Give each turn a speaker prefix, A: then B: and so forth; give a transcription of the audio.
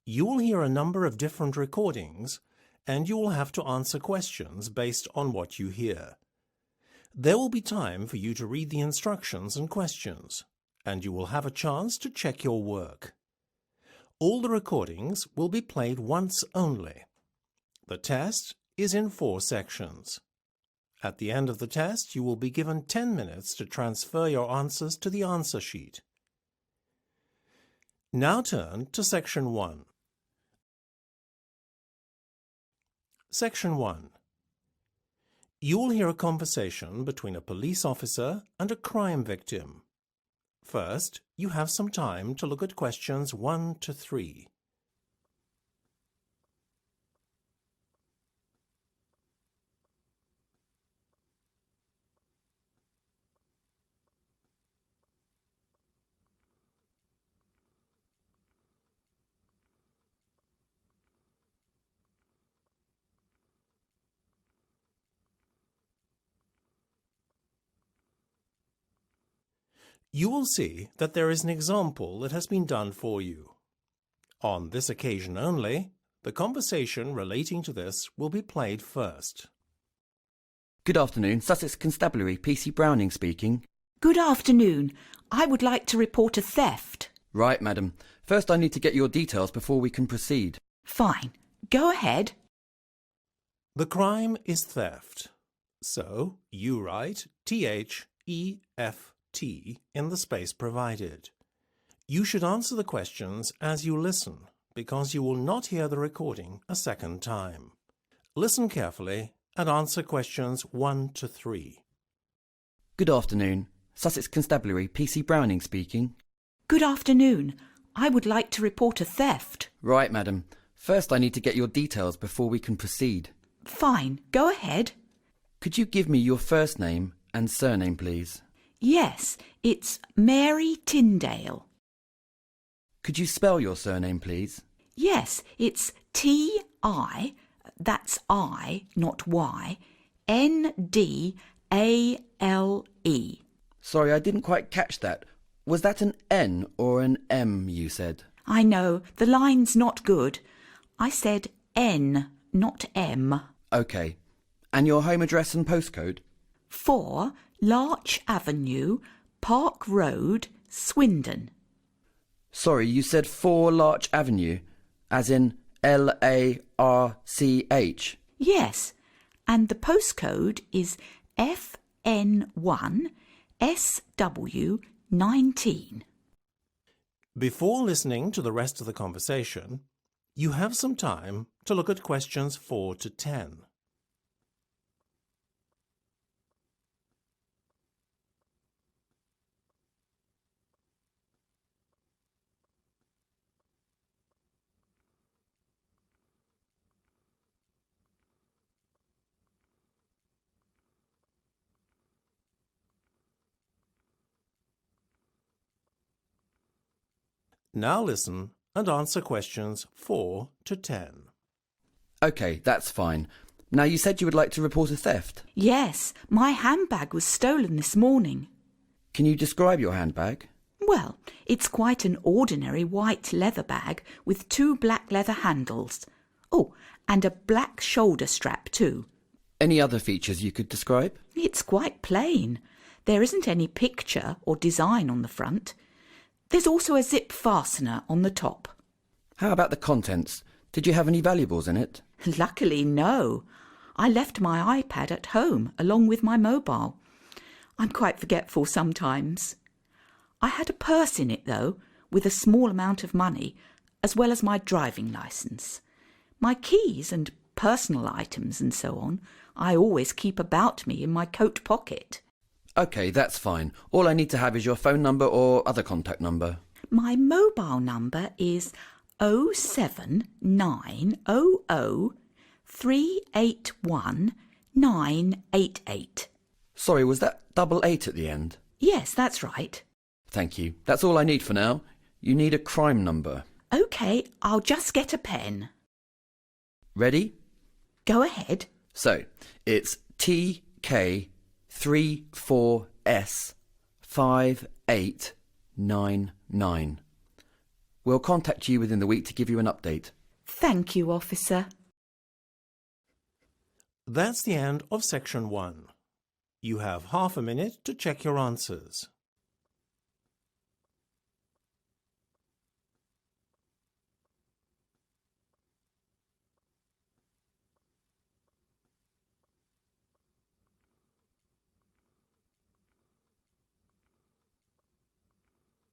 A: You will hear a number of different recordings, and you will have to answer questions based on what you hear. There will be time for you to read the instructions and questions, and you will have a chance to check your work. All the recordings will be played once only. The test is in 4 sections. At the end of the test, you will be given 10 minutes to transfer your answers to the answer sheet. Now turn to Section 1. Section 1. You will hear a conversation between a police officer and a crime victim. First, you have some time to look at questions 1 to 3. You will see that there is an example that has been done for you. On this occasion only, the conversation relating to this will be played first.
B: Good afternoon, Sussex Constabulary, PC Browning speaking.
C: Good afternoon. I would like to report a theft.
B: Right, madam. First I need to get your details before we can proceed.
C: Fine. Go ahead.
A: The crime is theft. So, you write THEFT in the space provided. You should answer the questions as you listen, because you will not hear the recording a second time. Listen carefully and answer questions 1 to 3.
B: Good afternoon, Sussex Constabulary, PC Browning speaking.
C: Good afternoon. I would like to report a theft.
B: Right, madam. First I need to get your details before we can proceed.
C: Fine. Go ahead.
B: Could you give me your first name and surname, please?
C: Yes, it's Mary Tyndale.
B: Could you spell your surname, please?
C: Yes, it's T-I, that's I, not Y, N-D-A-L-E.
B: Sorry, I didn't quite catch that. Was that an N or an M, you said?
C: I know, the line's not good. I said N, not M.
B: OK. And your home address and postcode?
C: 4 Larch Avenue, Park Road, Swindon.
B: Sorry, you said 4 Larch Avenue, as in L-A-R-C-H?
C: Yes, and the postcode is FN1SW19.
A: Before listening to the rest of the conversation, you have some time to look at questions 4 to 10. Now listen and answer questions 4 to 10.
B: OK, that's fine. Now, you said you would like to report a theft.
C: Yes, my handbag was stolen this morning.
B: Can you describe your handbag?
C: Well, it's quite an ordinary white leather bag with 2 black leather handles. Oh, and a black shoulder strap too.
B: Any other features you could describe?
C: It's quite plain. There isn't any picture or design on the front. There's also a zip fastener on the top.
B: How about the contents? Did you have any valuables in it?
C: Luckily, no. I left my iPad at home along with my mobile. I'm quite forgetful sometimes. I had a purse in it, though, with a small amount of money, as well as my driving licence. My keys and personal items and so on I always keep about me in my coat pocket.
B: OK, that's fine. All I need to have is your phone number or other contact number.
C: My mobile number is 07900381988.
B: Sorry, was that 88 at the end?
C: Yes, that's right.
B: Thank you. That's all I need for now. You need a crime number.
C: OK, I'll just get a pen.
B: Ready?
C: Go ahead.
B: So, it's TK34S5899. We'll contact you within the week to give you an update.
C: Thank you, officer.
A: That's the end of section 1. You have half a minute to check your answers.